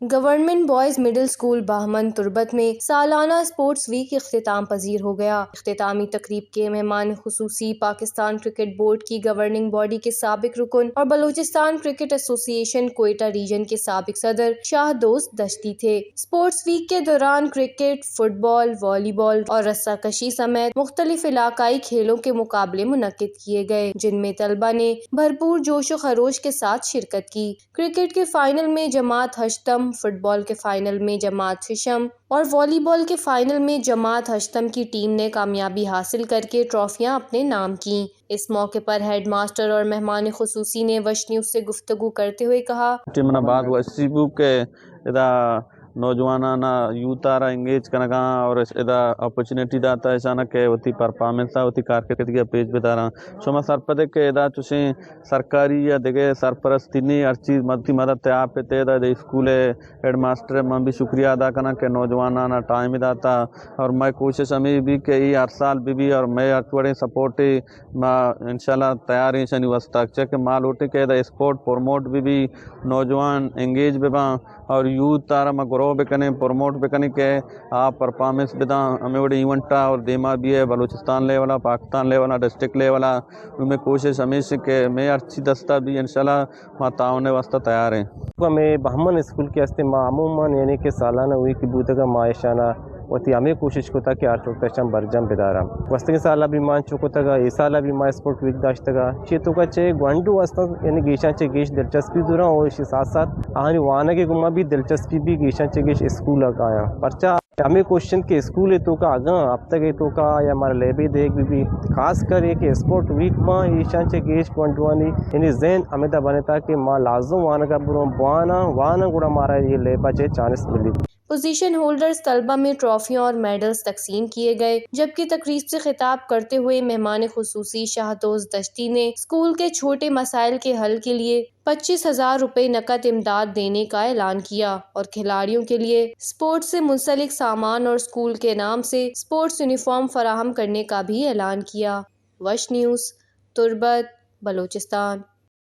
Government boys middle school باہمن تربت میں سالانہ sports week اختتام پذیر ہو گیا۔ اختتامی تقریب کے مہمان خصوصی پاکستان کرکٹ بورڈ کی گورننگ باڈی کے سابق رکن اور بلوچستان کرکٹ ایسوسی ایشن کوئٹہ ریجن کے سابق صدر شاہ دوست دشتی تھے۔ اسپورٹس ویک کے دوران کرکٹ، فٹ بال، والی بال اور رسہ کشی سمیت مختلف علاقائی کھیلوں کے مقابلے منعقد کیے گئے، جن میں طلبہ نے بھرپور جوش و خروش کے ساتھ شرکت کی۔ کرکٹ کے فائنل میں جماعت ہشتم، فٹ بال کے فائنل میں جماعت ششم اور والی بال کے فائنل میں جماعت ہشتم کی ٹیم نے کامیابی حاصل کر کے ٹرافیاں اپنے نام کیں۔ اس موقع پر ہیڈ ماسٹر اور مہمان خصوصی نے وش نیوز سے گفتگو کرتے ہوئے کہا نوجوانانا یوتھ آرا انگیج کنگا اور ادا اپرچونیٹی داتا ایسانا کہ وتی پرفارمنس ہوتی کارکردگی پیج بدارا شما سرپدے کے ادا چوشیں سرکاری یا دیگے سرپرستی نہیں ہر چیز مدد آپ پہ ادا دے اسکول ہیڈ ماسٹر من بھی شکریہ ادا کرنا کہ نوجوانانا ٹائم داتا اور میں کوشش ہمیں بھی کہ یہ ہر سال بھی اور میں تھوڑے سپورٹ انشاءاللہ تیار ہیں شنی واسطہ کہ مال ہوتے کہ ادا اسپورٹ پروموٹ بھی نوجوان انگیج بھی اور یوتھ آرا میں گروہ بکنے پروموٹ بکنے کہ آپ پرفارمنس بدا ہمیں وڑی ایونٹا اور دیما بھی ہے بلوچستان لیولا پاکستان لیولا ڈسٹرکٹ لیولا میں کوشش ہمیشہ کہ میں اچھی دستہ بھی انشاءاللہ میں تعاون واسطہ تیار ہیں۔ میں بہمن اسکول کے ہستے عموماً یعنی کہ سالانہ ہوئی کی بودگا معاشانہ وتی ہمیں کوشش کو تھا کہ آر چوکتشم برجم بدارا وسطی سالہ بھی مان چکو تگا یہ سالہ بھی ماں اسپورٹ ویک داشتگا چیتو کا چے گوانڈو واسطہ یعنی گیشان چے گیش دلچسپی دورا اور اس کے ساتھ ساتھ آہنی وانا کے گما بھی دلچسپی بھی گیشان چے گیش اسکول آیا پرچا ہمیں کوشچن کے اسکول تو کا آگاں اب تک تو کا یا ہمارا لیبی دیکھ بھی خاص کر یہ کہ اسپورٹ ویک ماں ایشان چے گیش گوانڈوانی یعنی ذہن ہمیں دا بنے تھا کہ ماں لازم وانا کا بروں وانا گوڑا مارا یہ لیبا چے چانس ملی۔ پوزیشن ہولڈرز طلبہ میں ٹرافیاں اور میڈلز تقسیم کیے گئے، جبکہ تقریب سے خطاب کرتے ہوئے مہمان خصوصی شاہ دوست دشتی نے اسکول کے چھوٹے مسائل کے حل کے لیے 25,000 روپے نقد امداد دینے کا اعلان کیا اور کھلاڑیوں کے لیے اسپورٹس سے منسلک سامان اور اسکول کے نام سے اسپورٹس یونیفارم فراہم کرنے کا بھی اعلان کیا۔ وش نیوز، تربت، بلوچستان۔